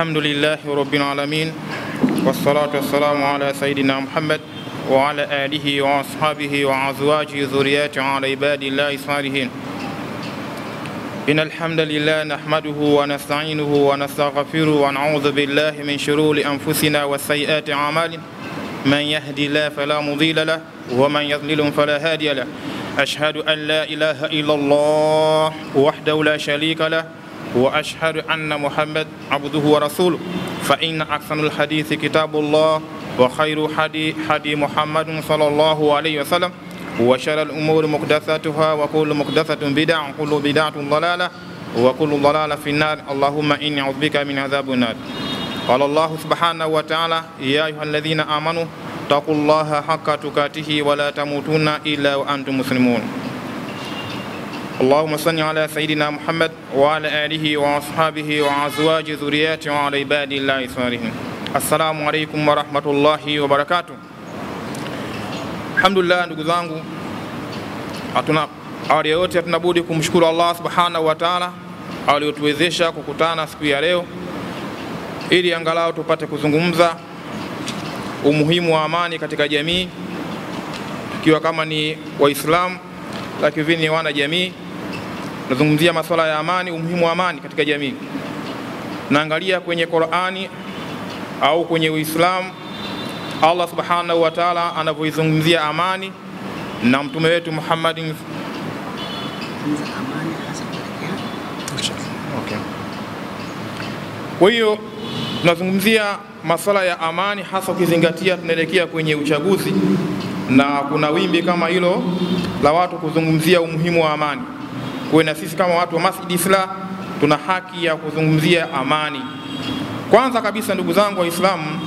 الحمد لله رب العالمين والصلاة والسلام على سيدنا محمد وعلى آله وأصحابه وأزواجه ذرياته على عباد الله الصالحين. إن الحمد لله نحمده ونستعينه ونستغفره ونعوذ بالله من شرور أنفسنا وسيئات أعمالنا. من يهدي الله فلا مضل له ومن يضلل فلا هادي له. أشهد أن لا إله إلا الله وحده لا شريك له وأشهد أن محمد عبده ورسوله. فإن أحسن الحديث كتاب الله وخير حدي محمد صلى الله عليه وسلم وشر الأمور محدثاتها وكل محدثة بدعة وكل بدعة ضلالة وكل ضلالة في النار. اللهم إني أعوذ بك من عذاب النار. قال الله سبحانه وتعالى: يا أيها الذين آمنوا اتقوا الله حق تقاته ولا تموتن إلا وأنتم مسلمون. اللهم صل على سيدنا محمد وعلى آله وأصحابه وأزواجه ذرياته وعلى عباد الله الصالحين. Assalamu alaikum warahmatullahi wabarakatuh. Alhamdulillah, ndugu zangu, awali yote tunabudi kumshukuru Allah subhanahu wa ta'ala aliyotuwezesha kukutana siku ya leo ili angalau tupate kuzungumza umuhimu wa amani katika jamii, tukiwa kama ni Waislamu lakini ni wana jamii. Nazungumzia masuala ya amani, umuhimu wa amani katika jamii. Naangalia kwenye Qur'ani au kwenye Uislamu Allah subhanahu wa ta'ala anavyoizungumzia amani na mtume wetu Muhammadin. Kwa hiyo tunazungumzia masuala ya amani, hasa ukizingatia tunaelekea kwenye uchaguzi na kuna wimbi kama hilo la watu kuzungumzia umuhimu wa amani. Kwa na sisi kama watu wa Masjid Islah tuna haki ya kuzungumzia amani. Kwanza kabisa, ndugu zangu Waislamu,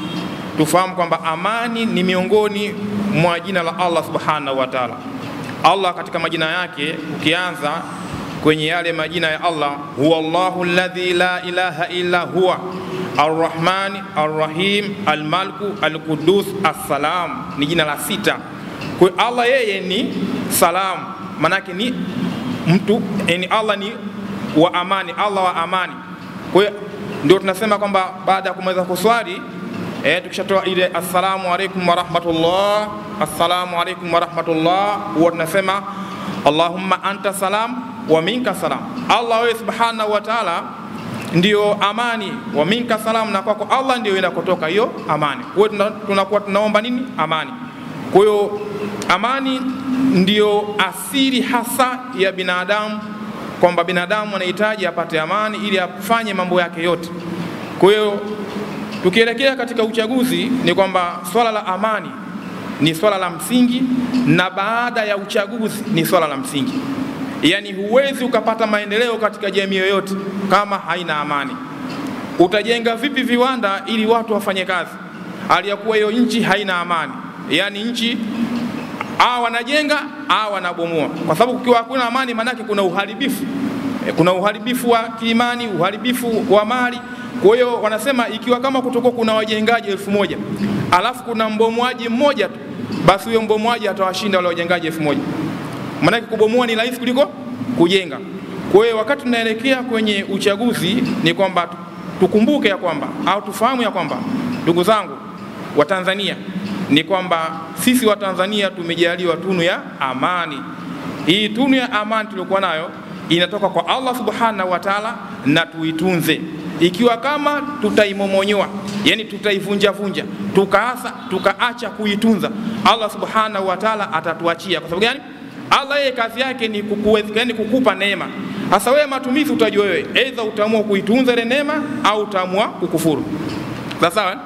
tufahamu kwamba amani ni miongoni mwa jina la Allah subhanahu wa ta'ala. Allah katika majina yake, ukianza kwenye yale majina ya Allah, huwa Allahu alladhi la ilaha illa huwa Ar-Rahman Ar-Rahim Al-Maliku Al-Quddus As-Salam, ni jina la 6. Kwa Allah yeye ni salam, manake ni mtu, yani Allah ni wa amani, Allah wa amani. Kwa ndio tunasema kwamba baada ya kumaliza kuswali tukishatoa ile assalamu alaykum wa rahmatullah, assalamu alaykum wa rahmatullah, huwa tunasema Allahumma anta salam wa minka salam. Allah wewe subhanahu wa ta'ala ndio amani, wa minka salam, na kwako Allah ndio inakotoka hiyo amani. Kwa hiyo tunakuwa tunaomba nini? Amani. Kwa hiyo amani ndio asili hasa ya binadamu, kwamba binadamu anahitaji apate amani ili afanye mambo yake yote. Kwa hiyo tukielekea katika uchaguzi ni kwamba swala la amani ni swala la msingi, na baada ya uchaguzi ni swala la msingi. Yani huwezi ukapata maendeleo katika jamii yoyote kama haina amani. Utajenga vipi viwanda ili watu wafanye kazi aliyakuwa hiyo nchi haina amani? Yani nchi wanajenga wanabomoa, kwa sababu ukiwa hakuna amani manake kuna uharibifu. Kuna uharibifu wa kiimani, uharibifu wa mali. Kwa hiyo wanasema ikiwa kama kutoko kuna wajengaji 1000 alafu kuna mbomoaji mmoja tu, basi huyo mbomoaji atawashinda wale wajengaji 1000. Manake kubomoa ni rahisi kuliko kujenga. Kwa hiyo wakati tunaelekea kwenye uchaguzi ni kwamba tukumbuke ya kwamba au tufahamu ya kwamba, ndugu zangu wa Tanzania, ni kwamba sisi wa Tanzania tumejaliwa tunu ya amani. Hii tunu ya amani tuliokuwa nayo inatoka kwa Allah subhanahu wa ta'ala, na tuitunze. Ikiwa kama tutaimomonyoa, yani tutaivunja vunja, tukaacha kuitunza, Allah subhanahu wa ta'ala atatuachia. Kwa sababu gani? Allah yeye kazi yake ni kukupa neema. Hasa wewe matumizi utajua wewe, aidha utaamua kuitunza ile neema au utaamua kukufuru. Sawa?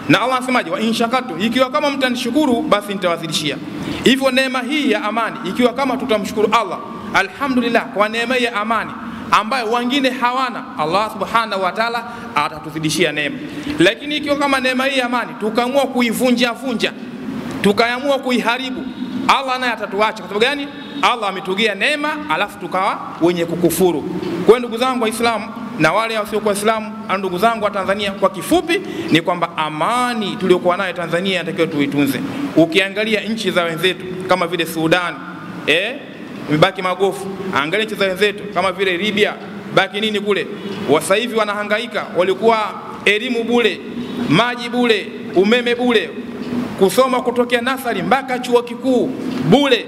Na Allah anasemaje? Wa inshakatu, ikiwa kama mtanishukuru basi nitawazidishia. Hivyo neema hii ya amani, ikiwa kama tutamshukuru Allah, alhamdulillah, kwa neema ya amani ambayo wengine hawana, Allah subhanahu wa ta'ala atatuzidishia neema. Lakini ikiwa kama neema hii ya amani tukaamua kuivunja vunja, tukaamua kuiharibu, Allah naye atatuacha. Kwa sababu gani? Allah ametugia neema alafu tukawa wenye kukufuru. Kwa ndugu zangu Waislamu na wale wasiokuwa Waislamu, ndugu zangu wa Tanzania, kwa kifupi ni kwamba amani tuliyokuwa nayo Tanzania inatakiwa tuitunze. Ukiangalia nchi za wenzetu kama vile Sudan, imebaki magofu. Angalia nchi za wenzetu kama vile Libya, baki nini kule? Sasa hivi wanahangaika, walikuwa elimu bure, maji bure, umeme bure, kusoma kutokea nasari mpaka chuo kikuu bure.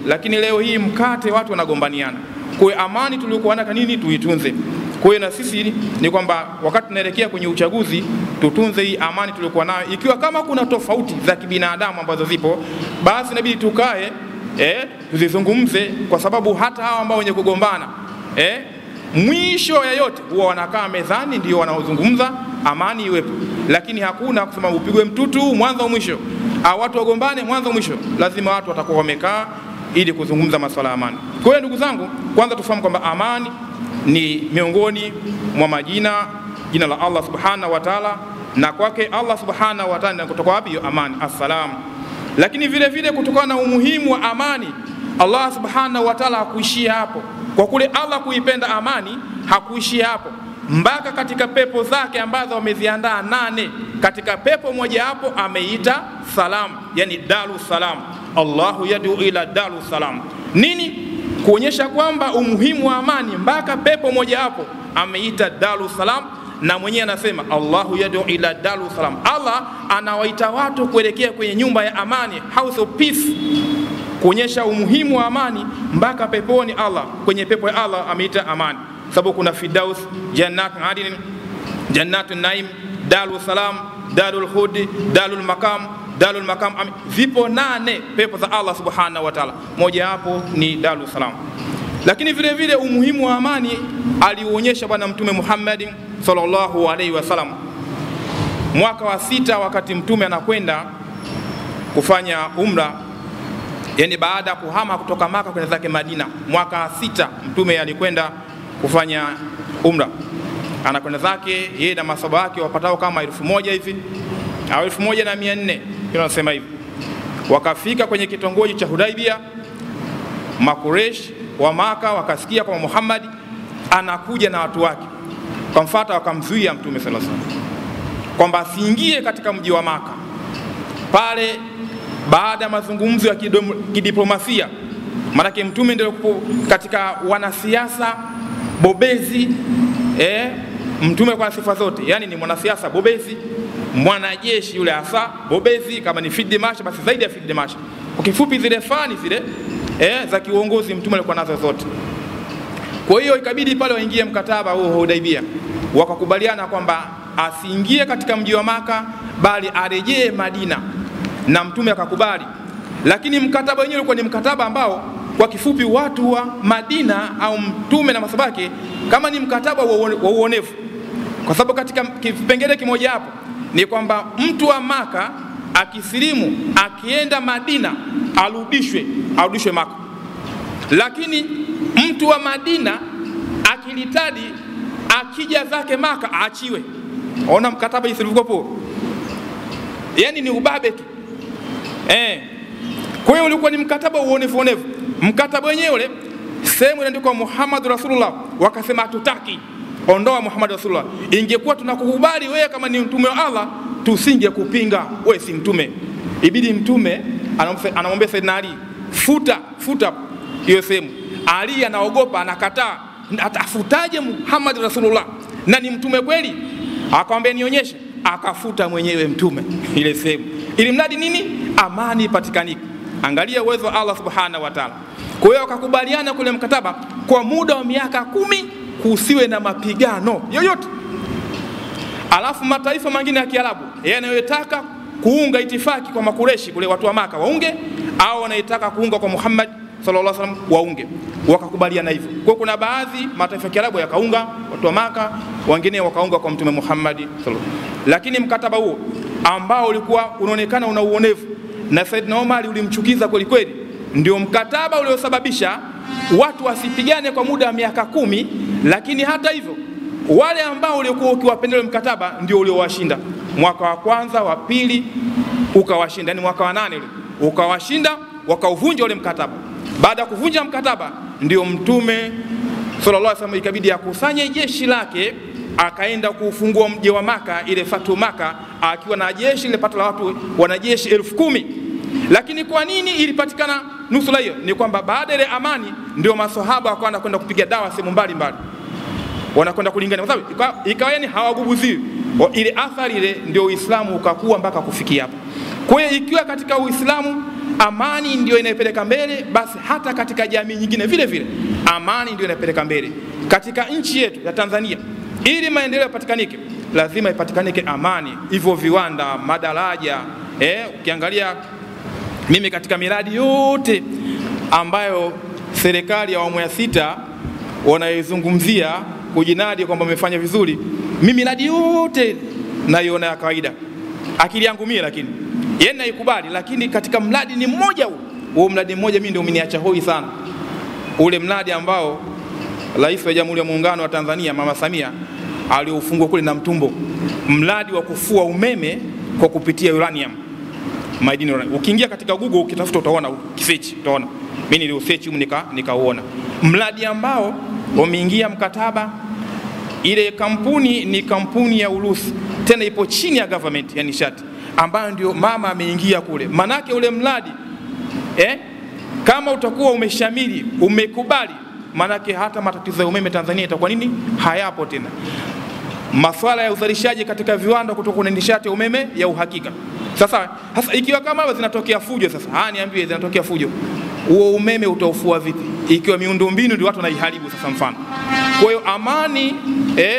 Lakini leo hii mkate watu wanagombaniana. Kwa amani tuliokuwa nayo nini tuitunze. Kwa hiyo na sisi ni kwamba wakati tunaelekea kwenye uchaguzi tutunze hii amani tuliokuwa nayo. Ikiwa kama kuna tofauti za kibinadamu ambazo zipo, basi inabidi tukae tuzizungumze, kwa sababu hata hao ambao wenye kugombana mwisho ya yote huwa wanakaa mezani ndio wanaozungumza amani iwepo. Lakini hakuna kusema upigwe mtutu mwanzo mwisho au watu wagombane mwanzo mwisho. Lazima watu watakuwa wamekaa ili kuzungumza masuala ya amani. Kwa hiyo ndugu zangu, kwanza tufahamu kwamba amani ni miongoni mwa jina la Allah subhanahu wa ta'ala, na kwake Allah subhanahu wa ta'ala kutoka wapi hiyo amani? Assalam. Lakini vile vile kutokana na umuhimu wa amani, Allah subhanahu wa ta'ala hakuishia hapo. Kwa kule Allah kuipenda amani hakuishia hapo, mpaka katika pepo zake ambazo wameziandaa 8, katika pepo moja hapo ameita salam, yani darus salam. Allahu yad'u ila darus salam. Nini? Kuonyesha kwamba umuhimu wa amani, mpaka pepo moja hapo ameita darus salam, na mwenyewe anasema Allahu yad'u ila darus salam. Allah anawaita watu kuelekea kwenye nyumba ya amani, house of peace, kuonyesha umuhimu wa amani. Mpaka peponi Allah, kwenye pepo ya Allah ameita amani, sababu kuna Firdaus, Jannat Adin, Jannatun Naim, Darus Salam, Darul Khuld, Darul Makam, zipo 8 pepo za Allah subhanahu wa ta'ala, moja hapo ni Darus Salam. Lakini vile vile umuhimu wa amani aliuonyesha bwana Mtume Muhammad sallallahu alaihi wasallam mwaka wa 6, wakati Mtume anakwenda kufanya umra, yani baada ya kuhama kutoka Maka kwenda zake Madina. Mwaka wa 6 Mtume alikwenda kufanya umra, anakwenda zake yeye na masahaba wake wapatao kama 1000 hivi au 1400, kile nasema hivi. Wakafika kwenye kitongoji cha Hudaibia, Makuresh wa Maka wakasikia kwa Muhammad anakuja na watu wake, kumfuata, wakamzuia Mtume sallallahu alaihi wasallam kwamba asiingie katika mji wa Maka. Pale baada ya mazungumzo ya kidiplomasia, maana Mtume ndio katika wanasiasa bobezi, Mtume kwa sifa zote, yani ni mwanasiasa bobezi, mwanajeshi yule hasa bobezi, kama ni field marshal basi zaidi ya field marshal. Kwa kifupi zile fani zile za kiuongozi Mtume alikuwa nazo zote. Kwa hiyo ikabidi pale waingie mkataba huo Hudaibia, wakakubaliana kwamba asiingie katika mji wa Maka bali arejee Madina, na Mtume akakubali. Lakini mkataba wenyewe ulikuwa ni mkataba ambao kwa kifupi watu wa Madina au Mtume na masabaki kama ni mkataba wa uonevu, kwa sababu katika kipengele kimoja hapo ni kwamba mtu wa Maka akisilimu akienda Madina arudishwe Maka, lakini mtu wa Madina akilitadi akija zake Maka aachiwe. Ona mkataba isivyokuwa, yani ni ubabe tu. Kwa hiyo ulikuwa ni mkataba uonevu. Mkataba wenyewe ule sehemu inaandikwa Muhammad Rasulullah, wakasema hatutaki, ondoa Muhammad Rasulullah. Ingekuwa tunakukubali wewe kama ni mtume wa Allah, tusinge kupinga, wewe si mtume. Ibidi Mtume anamwambia Saidina Ali, futa hiyo sehemu. Ali anaogopa, anakataa, atafutaje Muhammad Rasulullah na ni mtume kweli? Akamwambia nionyeshe, akafuta mwenyewe Mtume ile sehemu, ili mradi nini? Amani ipatikanike. Angalia uwezo wa Allah subhanahu wa ta'ala. Kwa hiyo wakakubaliana kule mkataba kwa muda wa miaka 10 kusiwe na mapigano yoyote. Alafu mataifa mengine ya Kiarabu yanayotaka kuunga itifaki kwa Makureshi kule watu wa Maka waunge, au wanayotaka kuunga kwa Muhammad sallallahu alaihi wasallam waunge, wakakubaliana hivyo. Kwa kuna baadhi mataifa ya Kiarabu yakaunga watu wa Maka, wengine wakaunga kwa Mtume Muhammad sallallahu alaihi wasallam. Lakini mkataba huo ambao ulikuwa unaonekana una uonevu na Saidna Omar ulimchukiza kweli kweli, ndio mkataba uliosababisha watu wasipigane kwa muda wa miaka 10. Lakini hata hivyo wale ambao walikuwa ukiwapendea mkataba ndio uliowashinda. Mwaka wa kwanza, wa pili ukawashinda, yani mwaka wa 8 ule ukawashinda, wakauvunja ule mkataba. Baada ya kuvunja mkataba ndio Mtume sallallahu alaihi wasallam ikabidi akusanye jeshi lake, akaenda kufungua mji wa Maka, ile Fatu Maka, akiwa na jeshi ile pato la watu wanajeshi 10,000. Lakini kwa nini ilipatikana nusura hiyo? Ni kwamba baada ile amani ndio maswahaba wakaanza kwenda kupiga dawa sehemu mbalimbali, wanakwenda kulingana, kwa sababu ikawa yani hawagubuziwi. ile athari ile ndio Uislamu ukakua mpaka kufikia hapa. Kwa hiyo ikiwa katika Uislamu amani ndio inayopeleka mbele, basi hata katika jamii nyingine vile vile amani ndio inayopeleka mbele. Katika nchi yetu ya Tanzania, ili maendeleo yapatikanike, lazima ipatikanike amani. Hivyo viwanda, madaraja, ukiangalia mimi katika miradi yote ambayo serikali ya awamu ya 6 wanaizungumzia kujinadi kwamba wamefanya vizuri, mimi miradi yote naiona ya kawaida, akili yangu mimi, lakini yeye naikubali. Lakini katika mradi ni mmoja huo mradi mmoja mimi ndio umeniacha hoi sana, ule mradi ambao Rais wa Jamhuri ya Muungano wa Tanzania Mama Samia aliofungua kule na Mtumbo, mradi wa kufua umeme kwa kupitia uranium, madini uranium. Ukiingia katika Google ukitafuta utaona, ukisearch utaona. Mimi niliusearch nikauona mradi ambao wameingia mkataba. Ile kampuni ni kampuni ya Urusi, tena ipo chini ya government ya nishati, ambayo ndio mama ameingia kule. Manake ule mradi kama utakuwa umeshamili, umekubali, manake hata matatizo ya umeme Tanzania itakuwa nini? Hayapo tena. Masuala ya uzalishaji katika viwanda kutoka kwenye nishati ya umeme ya uhakika. Sasa ikiwa kama hapo zinatokea fujo, sasa niambie, zinatokea fujo, huo umeme utaufua vipi ikiwa miundombinu ndio watu wanaiharibu? Sasa mfano, kwa hiyo amani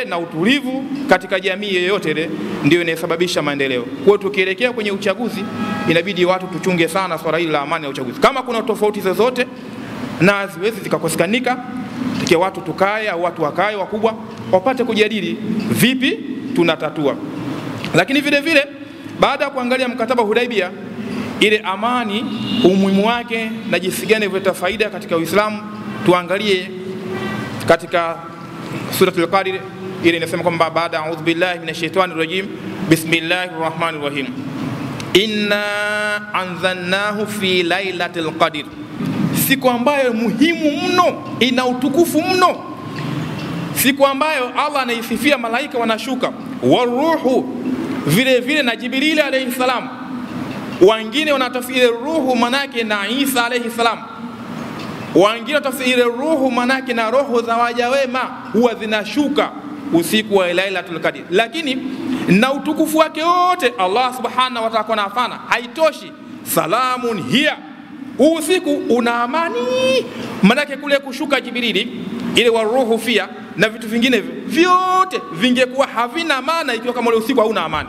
na utulivu katika jamii yoyote ile ndio inasababisha maendeleo. Kwa hiyo tukielekea kwenye uchaguzi, inabidi watu tuchunge sana swala hili la amani ya uchaguzi. Kama kuna tofauti zozote na ziwezi zikakosekanika, tukia watu tukae, au watu wakae wakubwa wapate kujadili vipi tunatatua. Lakini vile vile baada ya kuangalia mkataba Hudaibia, ile amani umuhimu wake na jinsi gani inaleta faida katika Uislamu, tuangalie katika suratul Qadr. Ile inasema kwamba baada a'udhu billahi minash shaitani rajim, bismillahir rahmanir rahim, inna anzalnahu fi lailatul qadr, siku ambayo muhimu mno, ina utukufu mno, siku ambayo Allah anaisifia malaika wanashuka, waruhu vile vile na Jibril alayhi salam. Wengine wanatafsiri ruhu manake na Isa alayhi salam, wengine wanatafsiri ruhu manake na roho za waja wema huwa zinashuka usiku wa Lailatul Qadr. Lakini na utukufu wake wote Allah subhanahu wa ta'ala anafana, haitoshi. Salamun hiya, usiku una amani, manake kule kushuka Jibrili ile wa ruhu fia na vitu vingine vyote vingekuwa havina maana ikiwa kama ule usiku hauna amani.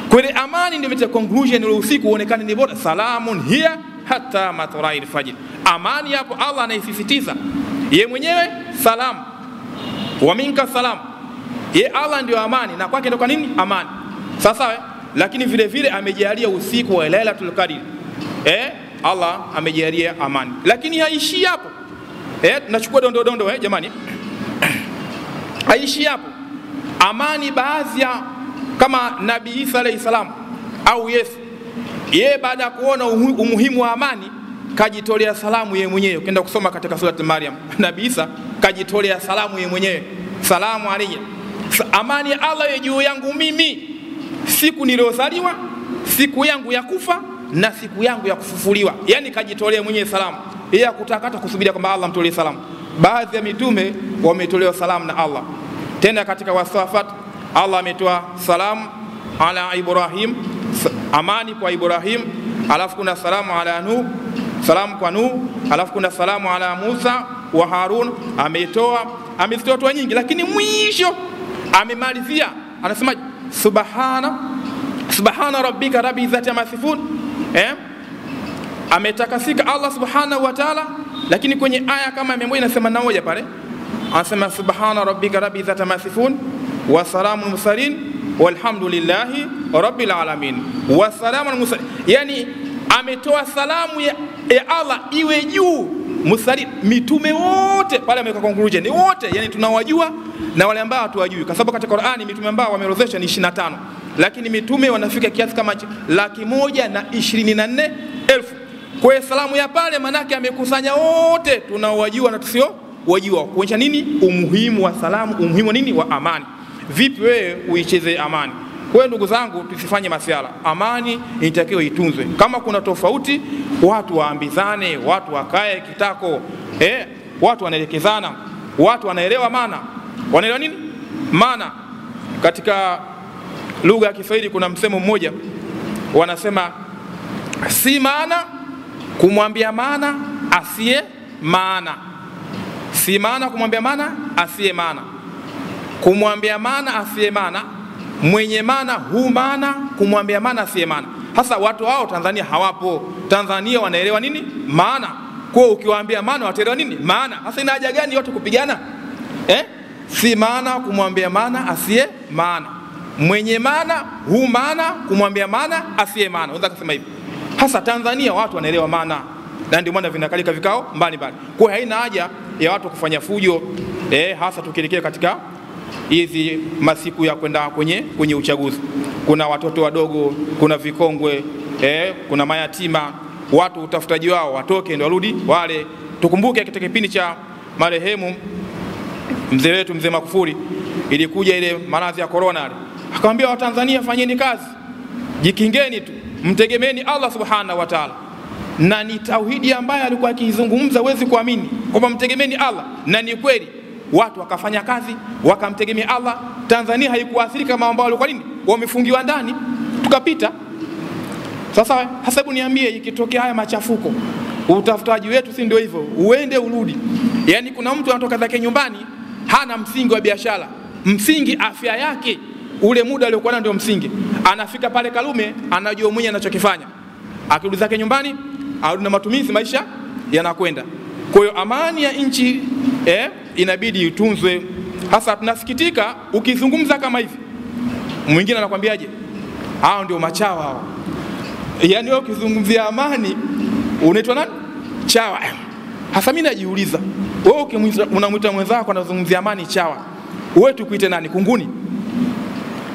Kwa ile amani ndio imeta conclusion ule usiku uonekane ni bora. Salamun hiya hatta matla'il fajr, amani hapo Allah anaisisitiza yeye mwenyewe, salam wa minka salam, yeye Allah ndio amani na kwake ndio kwa nini amani. Sasa lakini vile vile amejalia usiku wa Lailatul Qadr, Allah amejalia amani. Lakini haishi hapo, tunachukua dondo jamani, haishi hapo amani. Baadhi ya kama Nabii Isa alayhi salam au Yesu, yeye baada ya kuona umuhimu wa amani kajitolea salamu yeye mwenyewe. Ukienda kusoma katika surati Maryam, Nabii Isa kajitolea salamu yeye mwenyewe, salamu alayya, amani ya Allah iwe juu yangu mimi siku niliyozaliwa, siku yangu ya kufa na siku yangu ya kufufuliwa. Yani kajitolea mwenyewe salamu, yeye hakutaka hata kusubiria kwamba Allah mtolee salamu. Baadhi ya mitume wametolewa salamu na Allah. Tena katika Wasafat Allah ametoa salamu ala Ibrahim, amani kwa Ibrahim, alafu kuna salamu ala Nuh, salamu kwa Nuh, alafu kuna salamu ala Musa wa Harun. Ametoa watu nyingi, lakini mwisho amemalizia anasema subhana rabbika rabbil izzati amma yasifun. Ametakasika Allah subhanahu wa ta'ala. Lakini kwenye aya kama 181 pale anasema subhana rabbika rabbil izzati amma yasifun wa salamun mursalin walhamdulillahi rabbil alamin wa salamun mursalin. Yani ametoa salamu ya Allah iwe juu mursalin, mitume wote pale ameweka conclusion ni wote, yani tunawajua na wale ambao hatuwajui, kwa sababu katika Qur'ani mitume ambao wameorodheshwa ni 25, lakini mitume wanafika kiasi kama 124,000. Kwa hiyo salamu ya pale manake amekusanya wote tunaowajua na tusio wajua, kuonyesha nini? Umuhimu wa salamu, umuhimu nini wa amani. Vipi wewe uicheze amani? Kwa hiyo ndugu zangu, tusifanye masiala, amani inatakiwa itunzwe. Kama kuna tofauti, watu waambizane, watu wakae kitako, watu wanaelekezana, watu wanaelewa maana. Wanaelewa nini maana? Katika lugha ya Kiswahili kuna msemo mmoja wanasema, si maana kumwambia maana asiye maana. Si maana kumwambia maana asiye maana. Kumwambia maana asiye maana, mwenye maana hu maana, kumwambia maana asiye maana. Hasa watu hao Tanzania hawapo. Tanzania wanaelewa nini maana. Kwa ukiwaambia maana wataelewa nini maana. Hasa ina haja gani watu kupigana? Si maana kumwambia maana asiye maana, mwenye maana hu maana, kumwambia maana asiye maana. Unaweza kusema hivi. Hasa Tanzania watu wanaelewa maana, na ndio maana vinakalika vikao mbalimbali. Kwa hiyo haina haja ya watu kufanya fujo, hasa tukielekea katika hizi masiku ya kwenda kwenye uchaguzi. Kuna watoto wadogo, kuna vikongwe, kuna mayatima, watu utafutaji wao watoke ndio warudi wale. Tukumbuke katika kipindi cha marehemu mzee wetu mzee Magufuli, ilikuja ile maradhi ya corona, akamwambia Watanzania fanyeni kazi, jikingeni tu, mtegemeeni Allah subhanahu wa ta'ala. Na ni tauhidi ambayo alikuwa akizungumza, huwezi kuamini kwamba mtegemeeni Allah, na ni kweli watu wakafanya kazi wakamtegemea Allah. Tanzania haikuathirika kama ambao walikuwa nini wamefungiwa ndani tukapita. Sasa hebu niambie, ikitokea haya machafuko, utafutaji wetu si ndio hivyo, uende urudi. Yani kuna mtu anatoka zake nyumbani, hana msingi wa biashara, msingi afya yake, ule muda aliokuwa nao ndio msingi. Anafika pale Karume, anajua mwenye anachokifanya, akirudi zake nyumbani arudi na matumizi, maisha yanakwenda. Kwa hiyo amani ya nchi inabidi itunzwe. Hasa tunasikitika ukizungumza kama hivi, mwingine anakuambiaje, hao ndio machawa hao. Yani wewe ukizungumzia amani unaitwa nani? Chawa. Hasa mimi najiuliza, wewe unamwita mwenzako anazungumzia amani chawa, wewe tukuite nani? Kunguni?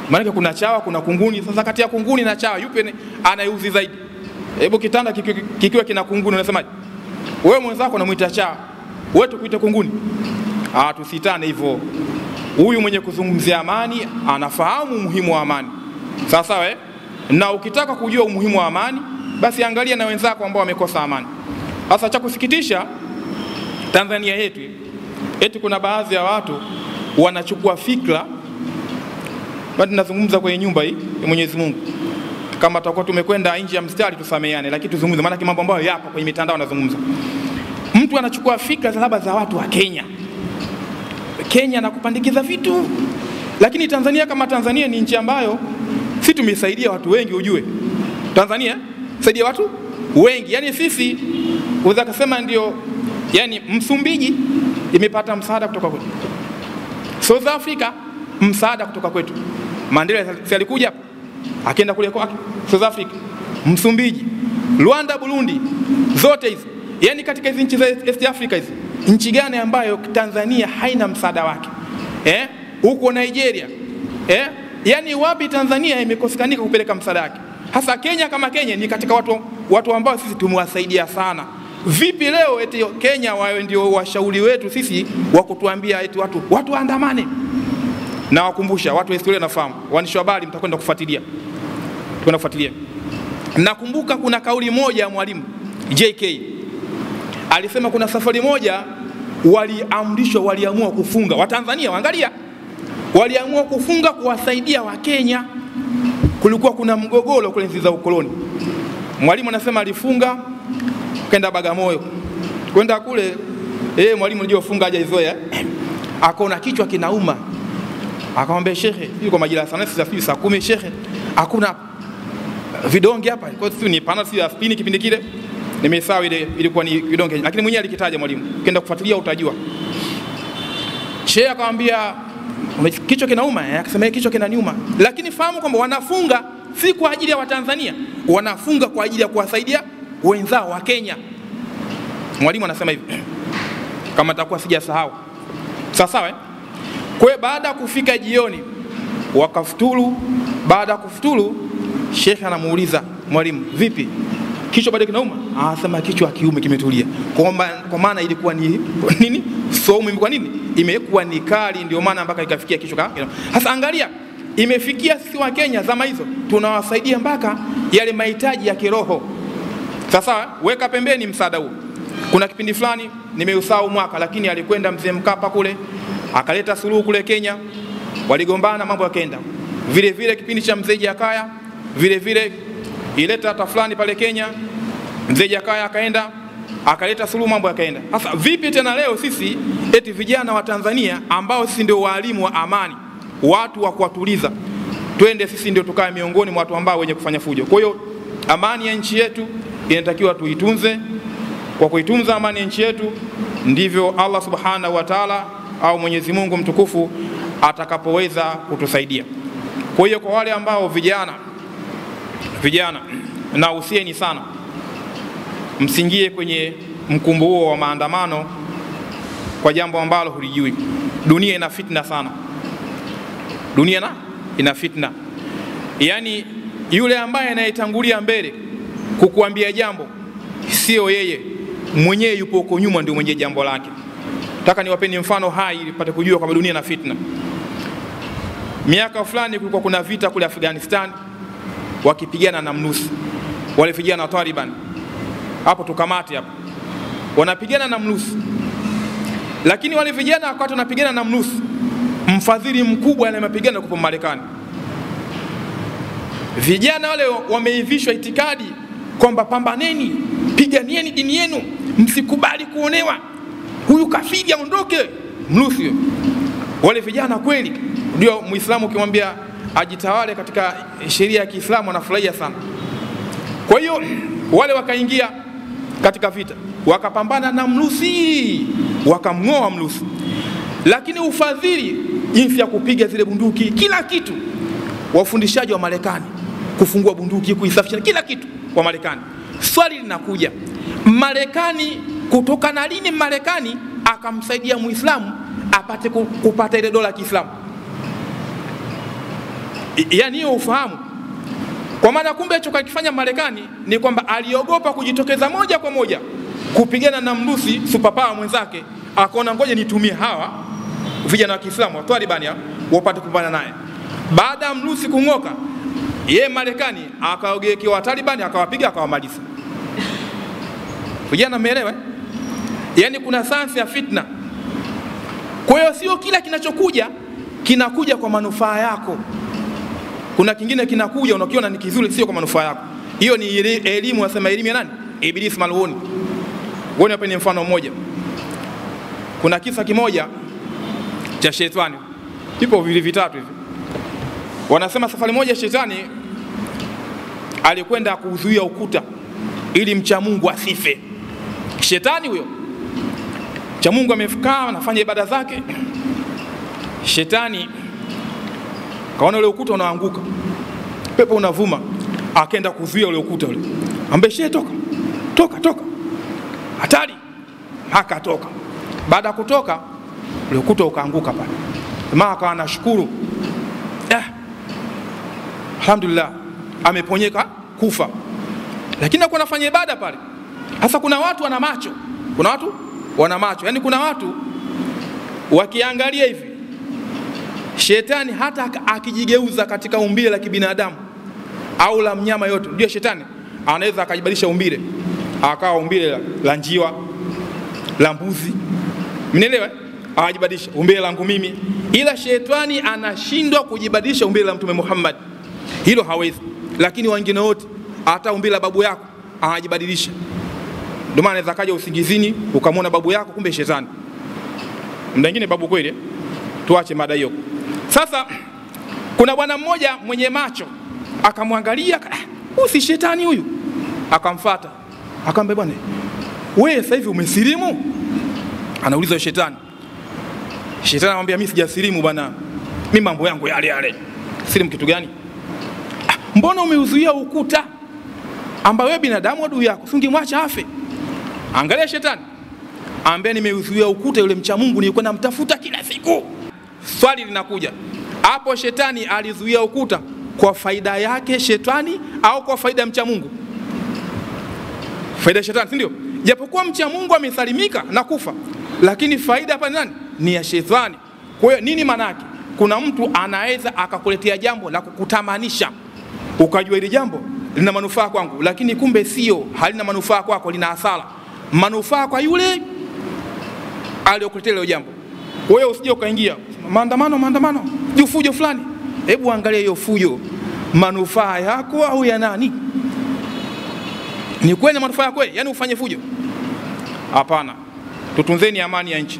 Maana kuna chawa, kuna kunguni. Sasa kati ya kunguni na chawa yupi anayeuzi zaidi? Hebu kitanda kikiwa kina kunguni unasemaje? Wewe mwenzako unamuita chawa, wewe tukuite kunguni? Tusitane hivyo. Huyu mwenye kuzungumzia amani anafahamu umuhimu wa amani. Sasa na ukitaka kujua umuhimu wa amani, basi angalia na wenzako ambao wamekosa amani. Sasa cha kusikitisha Tanzania yetu, eti kuna baadhi ya watu wanachukua fikra, bado nazungumza kwenye nyumba hii ya Mwenyezi Mungu. Kama tutakuwa tumekwenda nje ya mstari tusameane, lakini tuzungumze, maana mambo ambayo yapo kwenye mitandao nazungumza. Mtu anachukua fikra za watu wa Kenya na kupandikiza vitu. Lakini Tanzania kama Tanzania ni nchi ambayo sisi tumesaidia watu wengi, ujue. Tanzania saidia watu wengi. Yani sisi unaweza kusema ndio, yani Msumbiji imepata msaada kutoka kwetu. South Africa msaada kutoka kwetu. Mandela alikuja hapo, akaenda kule kwa South Africa, Msumbiji, Rwanda, Burundi, zote hizo. Yani katika hizo nchi za East Africa hizi, nchi gani ambayo Tanzania haina msaada wake? Huko Nigeria. Yani wapi Tanzania imekosekanika kupeleka msaada wake? Hasa Kenya kama Kenya ni katika watu ambao sisi tumewasaidia sana. Vipi leo eti Kenya wawe ndio washauri wetu sisi wa kutuambia eti watu waandamane? Na wakumbusha watu wa historia nafahamu, waandishi wa habari mtakwenda kufuatilia. Tunakwenda kufuatilia. Nakumbuka kuna kauli moja ya Mwalimu JK. Alisema kuna safari moja waliamua kufunga. Watanzania waangalia, waliamua kufunga kuwasaidia wa Kenya. Kulikuwa kuna mgogoro kule enzi za ukoloni. Mwalimu anasema alifunga kwenda Bagamoyo. Kwenda kule Mwalimu unajua funga hajaizoea. Akaona kichwa kinauma. Akamwambia shekhe, yuko majira sana saa 10 shekhe, hakuna vidonge hapa. Kwa hiyo ni panasi ya aspirini kipindi kile. Nimesahau ile ilikuwa ni vidonge, lakini mwenyewe alikitaja Mwalimu. Ukienda kufuatilia utajua. Shekhe akamwambia kichwa kinauma, akasema kichwa kinaniuma. Lakini fahamu kwamba wanafunga si kwa ajili ya Watanzania, wanafunga kwa ajili ya kuwasaidia wenzao wa Kenya. Mwalimu anasema hivi, kama takuwa sijasahau. Sawa. Kwa baada ya kufika jioni wakafuturu. Baada ya kufuturu, Sheikh anamuuliza Mwalimu, vipi? Kichwa bado kinauma? Anasema kichwa kiume kimetulia. Kwa maana ilikuwa ni nini? Saumu imekuwa nini? Imekuwa ni kali, ndio maana mpaka ikafikia kichwa. Sasa angalia, imefikia sisi wa Kenya zama hizo tunawasaidia mpaka yale mahitaji ya kiroho. Sasa weka pembeni msaada huu. Kuna kipindi fulani nimeusahau mwaka, lakini alikwenda Mzee Mkapa kule, akaleta suluhu kule Kenya, waligombana mambo yakaenda. vile vile kipindi cha Mzee Jakaya, vile vile ileta hata fulani pale Kenya, Mzee Jakaya akaenda akaleta suluhu, mambo yakaenda. Sasa vipi tena leo sisi eti vijana wa Tanzania ambao sisi ndio walimu wa amani, watu wa kuwatuliza, twende sisi ndio tukae miongoni mwa watu ambao wenye kufanya fujo? Kwa hiyo amani ya nchi yetu inatakiwa tuitunze. Kwa kuitunza amani ya nchi yetu ndivyo Allah subhanahu wa ta'ala au Mwenyezi Mungu mtukufu atakapoweza kutusaidia. Kwa hiyo kwa wale ambao vijana na usieni sana, msingie kwenye mkumbo huo wa maandamano kwa jambo ambalo hulijui. Dunia ina fitna sana. Dunia ina fitna. Yani yule ambaye anayetangulia mbele kukuambia jambo sio yeye mwenyewe, yupo huko nyuma ndio mwenye jambo lake. Nataka niwapeni mfano hai ili pate kujua kwamba dunia ina fitna. Miaka fulani kulikuwa kuna vita kule Afghanistan, wakipigana na mnusi. Wale vijana wa Taliban hapo tukamati hapo, wanapigana na mnusi. Lakini wale vijana wakati wanapigana na mnusi, mfadhili mkubwa ana mapigano kwa Marekani. Vijana wale wameivishwa itikadi kwamba pambaneni, piganieni dini yenu, msikubali kuonewa, huyu kafiri aondoke, mnusi. Wale vijana kweli, ndio Muislamu ukimwambia ajitawale katika sheria ya Kiislamu anafurahia sana. Kwa hiyo wale wakaingia katika vita, wakapambana na mnusi, wakamngoa mnusi. Lakini ufadhili, jinsi ya kupiga zile bunduki, kila kitu, wafundishaji wa Marekani, kufungua bunduki, kuisafisha, kila kitu wa Marekani. Swali linakuja, Marekani kutoka na lini Marekani akamsaidia Muislamu apate kupata ile dola ya Kiislamu? Yani hiyo ufahamu. Kwa maana kumbe hicho kakifanya Marekani ni kwamba aliogopa kujitokeza moja kwa moja kupigana na mrusi superpower mwenzake, akaona ngoja nitumie hawa vijana wa Kiislamu wa Taliban wapate kupambana naye. Baada ya mrusi kungoka, yeye Marekani akaogekea wa Taliban, akawapiga, akawamaliza. Vijana mmeelewa? Yani kuna sayansi ya fitna. Kwa hiyo sio kila kinachokuja kinakuja kwa manufaa yako. Kuna kingine kinakuja unakiona ni kizuri, sio kwa manufaa yako. Hiyo ni elimu, wasema elimu ya nani? Iblis maluni. Ngoja niwape mfano mmoja. Kuna kisa kimoja cha shetani. Ipo vile vitatu hivi. Wanasema safari moja shetani alikwenda kuzuia ukuta ili mcha Mungu asife. Shetani huyo. Mcha Mungu amefikaa anafanya ibada zake. Shetani kaona ule ukuta unaanguka, pepo unavuma, akaenda kuzuia ule ukuta ule. Ambaye toka, toka, toka. Hatari. Akatoka. Baada ya kutoka, ule ukuta ukaanguka pale. Jamaa akawa anashukuru. Alhamdulillah, ameponyeka kufa. Lakini hakuwa anafanya ibada pale. Hasa kuna watu wana macho. Kuna watu wana macho. Yaani kuna watu wakiangalia hivi, shetani hata akijigeuza katika umbile la kibinadamu au la mnyama yote, ndio shetani anaweza akajibadilisha umbile, akawa umbile la njiwa, la mbuzi. Mnielewa? Ajibadilisha umbile langu mimi. Ila shetani anashindwa kujibadilisha umbile la Mtume Muhammad. Hilo hawezi. Lakini wengine wote, hata umbile la babu yako anajibadilisha. Ndio maana anaweza kaja usingizini ukamwona babu yako, kumbe shetani. Mwingine babu kweli. Tuache mada hiyo. Sasa kuna bwana mmoja mwenye macho akamwangalia, si shetani huyu? Akamfuata. Akamwambia, bwana, wewe sasa hivi umesilimu? Anauliza shetani. Shetani anamwambia, mimi sijasilimu bwana. Mimi mambo yangu yale yale. Silimu kitu gani? Mbona umeuzuia ukuta ambao wewe binadamu adui yako, usingemwacha afe? Angalia shetani. Ambia, nimeuzuia ukuta yule mcha Mungu nilikuwa namtafuta kila siku. Swali linakuja, hapo shetani alizuia ukuta kwa faida yake shetani au kwa faida ya mcha Mungu? Faida ya shetani, si ndio? Japokuwa mcha Mungu amesalimika na kufa, lakini faida hapa nani? Ni ya shetani. Kwa hiyo nini maana yake? Kuna mtu anaweza akakuletea jambo la kukutamanisha, ukajua ile jambo lina manufaa kwangu, lakini kumbe sio, halina manufaa kwako, lina hasara. Manufaa kwa yule aliyokuletea ile jambo. Wewe usije ukaingia maandamano, jufujo fulani. Hebu angalia hiyo fujo, manufaa yako au ya nani? Ni kweli manufaa yako yani ufanye fujo? Hapana. Tutunzeni amani ya nchi.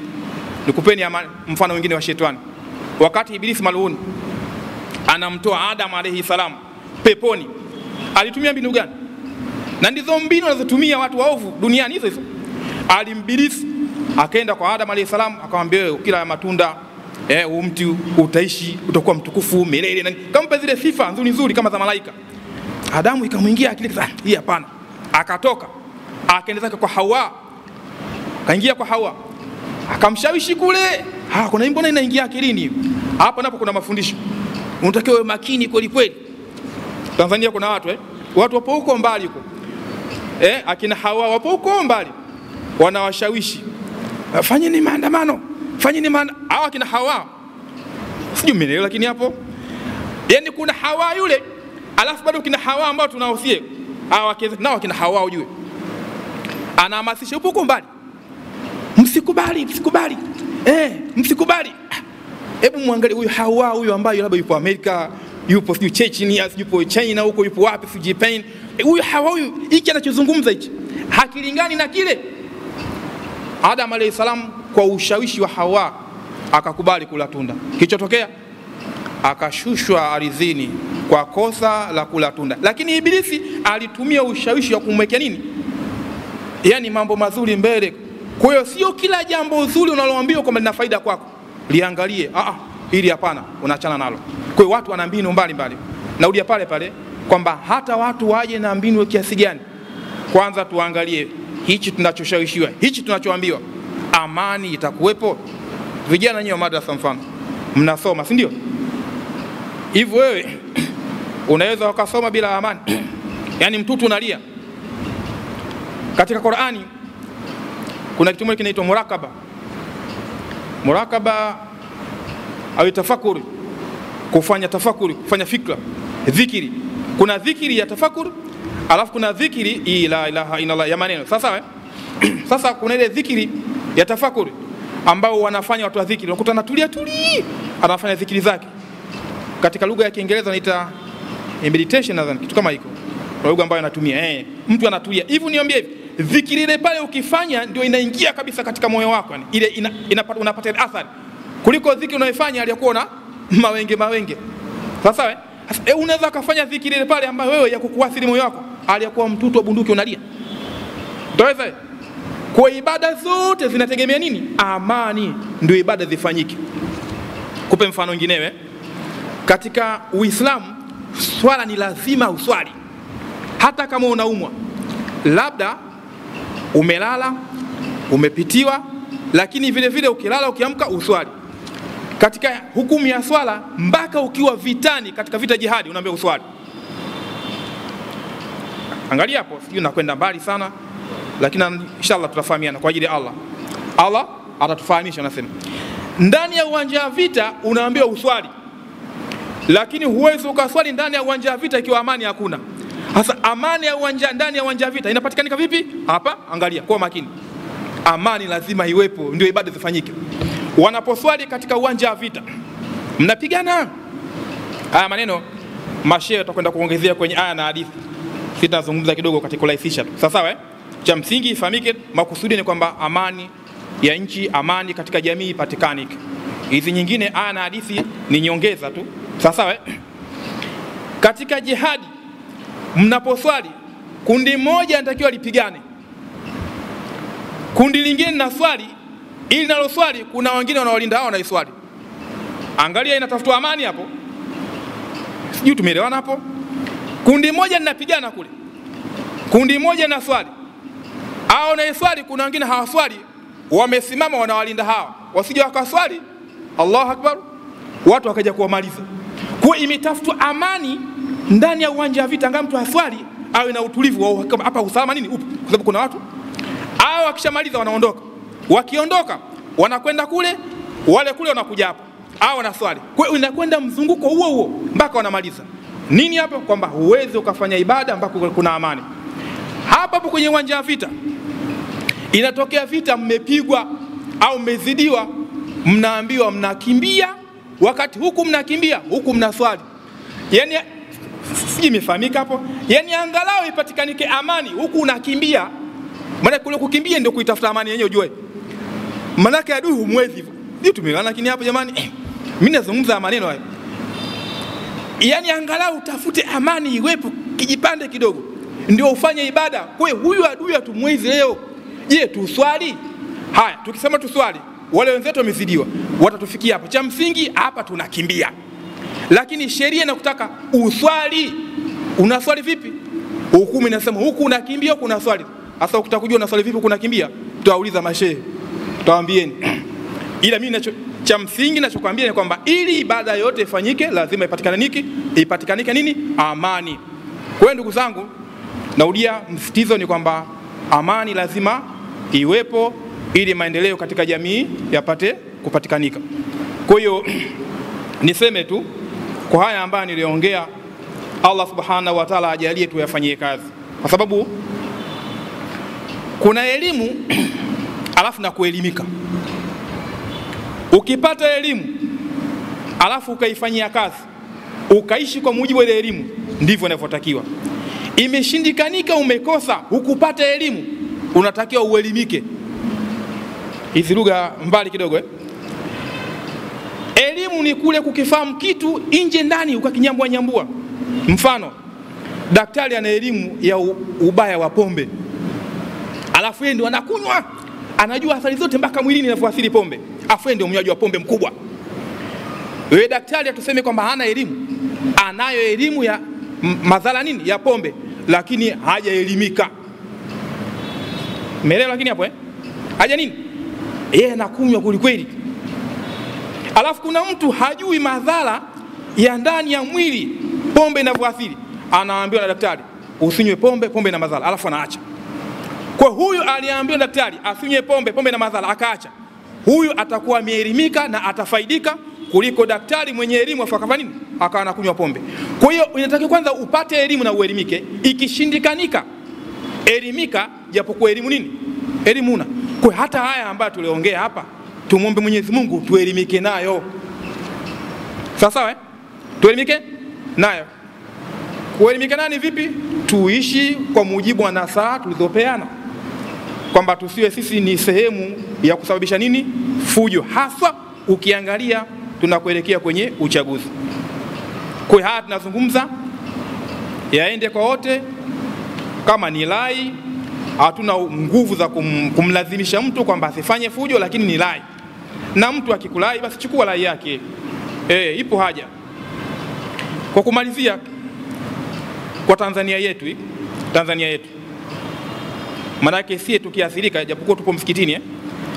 Nikupeni mfano mwingine wa shetani. Wakati Ibilisi maluni anamtoa Adam alayhi salam peponi, alitumia mbinu gani? Na ndizo mbinu wanazotumia watu waovu duniani hizo hizo. Alimbilisi akaenda kwa Adam alayhi salam akamwambia, wewe ukila matunda mti utaishi, utakuwa mtukufu milele, na kampa zile sifa nzuri nzuri kama za malaika. Adamu ikamuingia akili sana, hii hapana. Akatoka akaenda zake kwa Hawa, kaingia kwa Hawa akamshawishi kule. Kuna mbona inaingia akilini? Hapo napo kuna mafundisho, unatakiwa uwe makini kweli kweli. Tanzania kuna watu wapo huko mbali huko, akina Hawa wapo huko mbali, wanawashawishi fanyeni maandamano, fanyeni maandamano. Hawa akina Hawa sijui mmeelewa, lakini hapo yani kuna Hawa yule, alafu bado kuna Hawa ambao tunaosie hawa nao akina Hawa, ujue anahamasisha huko mbali, msikubali msikubali. Hebu muangalie huyu Hawa huyu ambaye labda yupo Amerika, yupo sijui Chechnya, yupo China huko, yupo wapi sijui Japan. Huyu Hawa huyu, hiki anachozungumza hiki hakilingani na kile. Adam alayhi salam kwa ushawishi wa Hawa akakubali kula tunda. Kilichotokea akashushwa ardhini kwa kosa la kula tunda. Lakini Ibilisi alitumia ushawishi wa kumwekea nini? Yani mambo mazuri mbele. Kwa hiyo sio kila jambo zuri unaloambiwa kwamba lina faida kwako liangalie, ili hapana, unaachana nalo. Kwa hiyo watu wana mbinu mbalimbali. Narudia pale pale kwamba hata watu waje na mbinu kiasi gani, kwanza tuangalie hichi tunachoshawishiwa, hichi tunachoambiwa, amani itakuwepo? Vijana nyinyi wa madrasa mfano mnasoma, si ndio? Hivyo wewe unaweza ukasoma bila amani? Yani mtoto unalia. Katika Qur'ani kuna kitu kinaitwa murakaba. Murakaba au tafakuri, kufanya tafakuri, kufanya fikra, dhikiri. Kuna dhikiri ya tafakuri, alafu kuna dhikiri la ilaha illallah ya maneno. Sasa kuna ile dhikiri ya tafakuri ambao wanafanya watu wa dhikiri, unakuta anatulia anafanya dhikiri zake. Katika lugha ya Kiingereza wanaita meditation, nadhani kitu kama hiko, lugha ambayo anatumia mtu anatulia. Hivi niambie hivi, dhikiri ile pale ukifanya ndio inaingia kabisa katika moyo wako, yani ile unapata athari kuliko dhikiri unayofanya aliyokuwa na mawenge. Sasa unaweza kufanya dhikiri ile pale ambayo wewe ya kukuathiri moyo wako, aliyokuwa mtutu wa bunduki unalia. Ndio kwa ibada zote zinategemea nini? Amani ndio ibada zifanyike. Kupe mfano mwingine, katika Uislamu swala ni lazima uswali hata kama unaumwa, labda umelala umepitiwa, lakini vile vile ukilala ukiamka uswali. Katika hukumu ya swala mpaka ukiwa vitani, katika vita jihadi, unaambia uswali. Angalia hapo, sijui nakwenda mbali sana, lakini inshallah tutafahamiana kwa ajili ya Allah atatufahamisha. Nasema ndani ya uwanja wa vita unaambiwa uswali, lakini huwezi ukaswali ndani ya uwanja wa vita ikiwa amani hakuna. Sasa amani ya ndani ya uwanja wa vita inapatikanika vipi? Hapa angalia kwa makini, amani lazima iwepo ndio ibada zifanyike. Wanaposwali katika uwanja wa vita mnapigana, haya maneno mashehe tutakwenda kuongezea kwenye aya na hadithi, sitazungumza kidogo katika kurahisisha tu. Sawa cha msingi ifahamike, makusudi ni kwamba amani ya nchi, amani katika jamii ipatikanike. Hizi nyingine aya na hadithi ni nyongeza tu. Sawa katika jihadi mnaposwali, kundi moja linatakiwa lipigane, kundi lingine na swali, ili nalo swali kuna wengine wanaolinda hao na iswali. Angalia, inatafutwa amani hapo. Sijui tumeelewana hapo? Kundi moja linapigana kule, kundi moja na swali, hao na iswali, kuna wengine hawaswali, wamesimama wanawalinda hao wasije wakaswali, Allahu Akbar, watu wakaja kuwamaliza. Kwa imetafutwa amani ndani ya uwanja wa vita, ngam mtu aswali awe na utulivu. Hapa usalama nini upo, kwa sababu kuna watu hao wakishamaliza wanaondoka, wakiondoka wanakwenda kule, wale kule wanakuja hapa, hao wanaswali. Kwa hiyo inakwenda mzunguko huo mpaka wanamaliza. Nini hapa? Kwamba huwezi ukafanya ibada mpaka kuna amani. Hapa kwenye uwanja wa vita inatokea vita, mmepigwa au mmezidiwa, mnaambiwa mnakimbia wakati huku mnakimbia, huku mnaswali. Yani imefahamika hapo? Yani angalau ipatikanike amani, huku unakimbia. Maana kule kukimbia ndio kuitafuta amani yenyewe ujue. Maana adui humwezi hivyo. Ndio tumelana, lakini hapo jamani, mimi nazungumza maneno haya. Yani angalau tafute amani iwepo kijipande kidogo ndio ufanye ibada. Kwa hiyo huyu adui atumwezi leo. Je, tuswali? Haya, tukisema tuswali, wale wenzetu wamezidiwa, watatufikia hapa. Cha msingi hapa tunakimbia. Lakini sheria inakutaka uswali. Unaswali vipi? Hukumu inasema huku unakimbia, huku unaswali. Sasa ukitaka kujua unaswali vipi, kuna kimbia, tutauliza mashehe. Tutawaambieni. Ila mimi cha msingi ninachokuambia ni kwamba ili ibada yote ifanyike lazima ipatikanike nini? Amani. Kwa hiyo ndugu zangu, naudia msitizo ni kwamba amani lazima iwepo ili maendeleo katika jamii yapate kupatikanika. Kwa hiyo niseme tu kwa haya ambayo niliongea, Allah subhanahu wa ta'ala ajalie tuyafanyie kazi, kwa sababu kuna elimu alafu na kuelimika. Ukipata elimu alafu ukaifanyia kazi, ukaishi kwa mujibu wa ile elimu, ndivyo inavyotakiwa. Imeshindikanika, umekosa, hukupata elimu, unatakiwa uelimike. Hizi lugha mbali kidogo Elimu ni kule kukifahamu kitu nje ndani ukakinyambua. Mfano, daktari ana elimu ya ubaya wa pombe, alafu yeye ndio anakunywa, anajua athari zote mpaka mwilini inavyoathiri pombe, afu yeye ndio mnywaji wa pombe mkubwa. Wewe daktari atuseme kwamba hana elimu? Anayo elimu ya madhara nini ya pombe, lakini hajaelimika. Umeelewa? Lakini hapo haja nini, yeye anakunywa kweli. Alafu kuna mtu hajui madhara ya ndani ya mwili pombe inavyoathiri, anaambiwa na daktari usinywe pombe, pombe ina madhara, alafu anaacha. Kwa huyu aliambiwa na daktari asinywe pombe, pombe ina madhara, akaacha, huyu atakuwa ameelimika na atafaidika kuliko daktari mwenye elimu afakafanya nini, akawa anakunywa pombe. Kwa hiyo inatakiwa kwanza upate elimu na uelimike. Ikishindikanika, elimika, japokuwa elimu nini, elimu una. Kwa hata haya ambayo tuliongea hapa, tumuombe Mwenyezi Mungu tuelimike nayo. Sawa tuelimike nayo. Kuelimika nani vipi? Tuishi kwa mujibu wa nasaha tulizopeana, kwamba tusiwe sisi ni sehemu ya kusababisha nini, fujo, hasa ukiangalia tunakuelekea kwenye uchaguzi. Kwa haya tunazungumza yaende kwa wote. Kama ni rai, hatuna nguvu za kumlazimisha mtu kwamba asifanye fujo, lakini ni rai. Na mtu akikulai basi chukua rai yake. Ipo haja. Kwa kumalizia, kwa Tanzania yetu manake sie tukiathirika, japokuwa tupo msikitini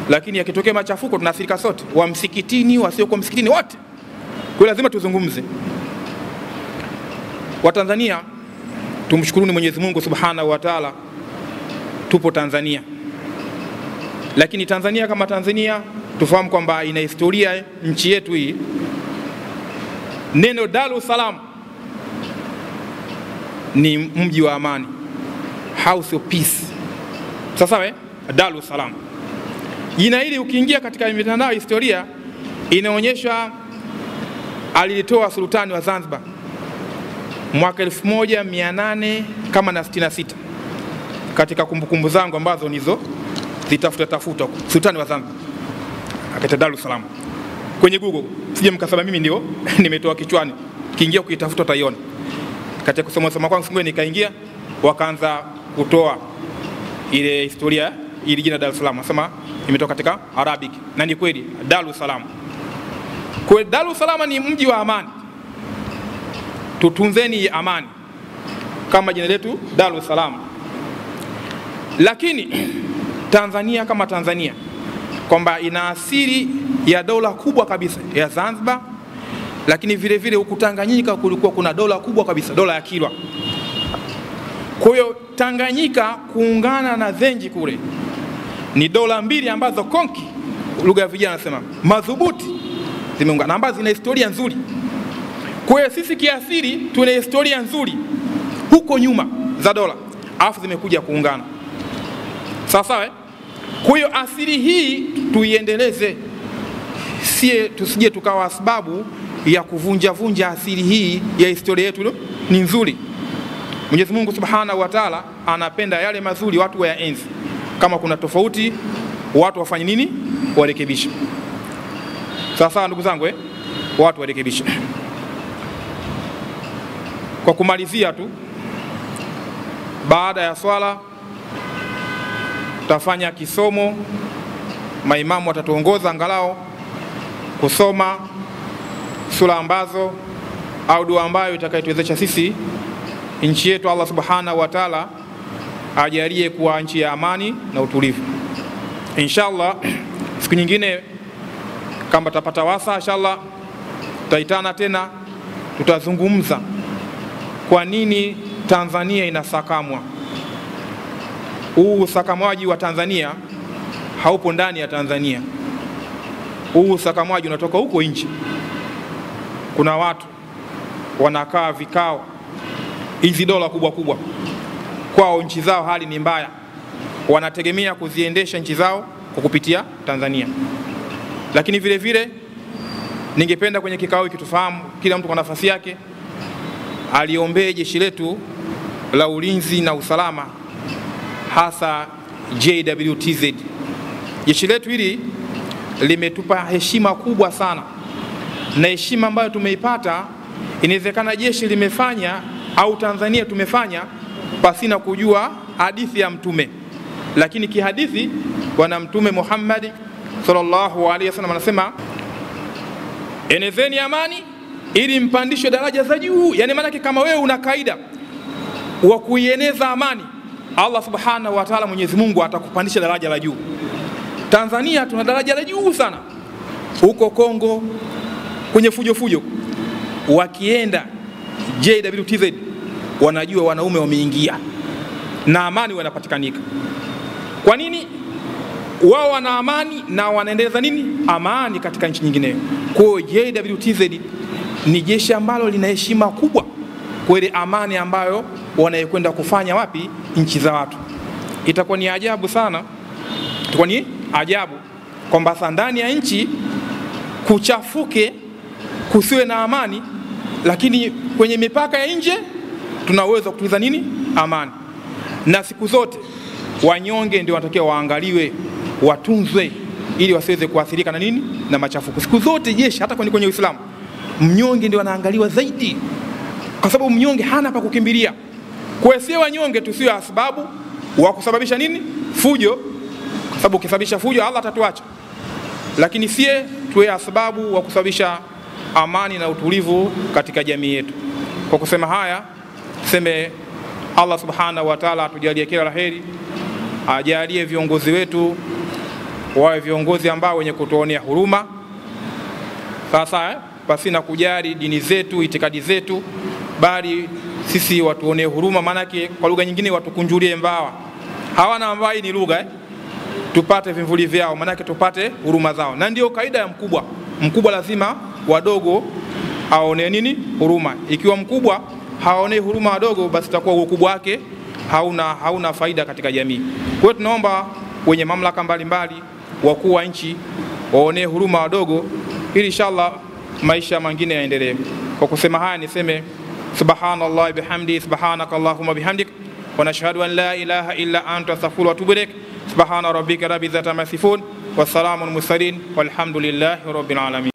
lakini yakitokea machafuko tunaathirika sote, wa msikitini, wasio kwa msikitini, wote. Kwa lazima tuzungumze. Wa Tanzania tumshukuruni Mwenyezi Mungu Subhanahu wa Ta'ala, tupo Tanzania. Lakini Tanzania kama Tanzania tufahamu kwamba ina historia nchi yetu hii. Neno Dar es Salaam ni mji wa amani, house of peace. Sasa Dar es Salaam, jina hili ukiingia katika mitandao ya historia inaonyesha alilitoa sultani wa Zanzibar mwaka 1866 katika kumbukumbu zangu ambazo nizo zitafuta sultani wa Zanzibar akaita Dar es Salaam kwenye Google, sije mkasema mimi ndio nimetoa kichwani. Kiingia kuitafuta utaiona. Katika kusoma kwangu singwe nikaingia, wakaanza kutoa ile historia ile jina Dar es Salaam, nasema imetoka katika Arabic, na ni kweli Dar es Salaam. Kwa Dar es Salaam ni mji wa amani. Tutunzeni amani kama jina letu Dar es Salaam. Lakini Tanzania kama Tanzania, kwamba ina asili ya dola kubwa kabisa ya Zanzibar, lakini vile vile huku Tanganyika kulikuwa kuna dola kubwa kabisa, dola ya Kilwa. Kwa hiyo Tanganyika kuungana na Zenji kule ni dola mbili ambazo konki, lugha ya vijana nasema madhubuti, zimeungana, ambazo zina historia nzuri. Kwa hiyo sisi kiasili tuna historia nzuri huko nyuma za dola, alafu zimekuja kuungana. Sawa. Kwa hiyo asili hii tuiendeleze. tusije tukawa sababu ya kuvunja asili hii ya historia yetu ni nzuri. Mwenyezi Mungu Subhanahu wa Ta'ala anapenda yale mazuri watu wayaenzi. Kama kuna tofauti watu wafanye nini? Warekebishe. Sasa ndugu zangu, watu warekebishe. Kwa kumalizia tu, baada ya swala tutafanya kisomo, maimamu watatuongoza angalau kusoma sura ambazo au dua ambayo itakayotuwezesha sisi nchi yetu Allah Subhanahu wa Ta'ala ajalie kuwa nchi ya amani na utulivu. Inshallah siku nyingine kama tutapata wasa, inshallah tutaitana tena, tutazungumza kwa nini Tanzania inasakamwa. Huu usakamwaji wa Tanzania haupo ndani ya Tanzania. Huu usakamwaji unatoka huko nje. Kuna watu wanakaa vikao, hizi dola kubwa kubwa, kwao nchi zao hali ni mbaya, wanategemea kuziendesha nchi zao kwa kupitia Tanzania. Lakini vile vile ningependa kwenye kikao hiki tufahamu, kila mtu kwa nafasi yake aliombee jeshi letu la ulinzi na usalama, hasa JWTZ. Jeshi letu hili limetupa heshima kubwa sana, na heshima ambayo tumeipata inawezekana jeshi limefanya au Tanzania tumefanya pasina kujua hadithi ya mtume. Lakini kihadithi bwana Mtume Muhammad sallallahu alaihi wasallam anasema, enezeni amani ili mpandishwe daraja za juu. Yani maana kama wewe una kaida wa kuieneza amani, Allah Subhanahu wa Ta'ala, Mwenyezi Mungu atakupandisha daraja la juu. Tanzania tuna daraja la juu sana. Huko Kongo kwenye fujo wakienda JWTZ wanajua wanaume wameingia na amani wanapatikanika. Kwa nini? Wao wana amani na wanaendeleza nini? Amani katika nchi nyingine. Kwa JWTZ ni jeshi ambalo lina heshima kubwa kwa ile amani ambayo wanayekwenda kufanya wapi? Nchi za watu. Itakuwa ni ajabu sana, itakuwa ni ajabu kwamba ndani ya nchi kuchafuke, kusiwe na amani, lakini kwenye mipaka ya nje tunaweza kutuliza nini? Amani. Na siku zote wanyonge ndio wanatakiwa waangaliwe, watunzwe ili wasiweze kuathirika na nini? Na machafuko. Siku zote jeshi, hata kwenye Uislamu, mnyonge ndio anaangaliwa zaidi, kwa sababu mnyonge hana pa kukimbilia. Kwa hiyo wanyonge tusiwe sababu wa kusababisha nini? Fujo, kwa sababu ukisababisha fujo Allah atatuacha. Lakini sie tuwe sababu wa kusababisha amani na utulivu katika jamii yetu. Kwa kusema haya, tuseme Allah Subhanahu wa Ta'ala atujalie kila laheri, ajalie viongozi wetu wawe viongozi ambao wenye kutuonea huruma. Sasa pasina kujali dini zetu, itikadi zetu, bali sisi watuonee huruma. Maana kwa lugha nyingine watukunjulie mbawa. Hawana mbawa, ni lugha tupate vimvuli vyao, maana tupate huruma zao. Na ndio kaida ya mkubwa. Mkubwa lazima wadogo aone nini? Huruma. Ikiwa mkubwa haone huruma wadogo, basi itakuwa ukubwa wake hauna faida katika jamii. Kwa hiyo tunaomba wenye mamlaka mbalimbali, wakuu wa nchi, waone huruma wadogo, ili inshallah maisha mengine yaendelee. Kwa kusema haya niseme subhanallahi bihamdi, subhanakallahumma bihamdik, wa nashhadu an la ilaha illa anta, astaghfiruka wa atubu ilaik. Subhana rabbika rabbil izzati amma yasifun, wa salamun mursalin, walhamdulillahi rabbil alamin.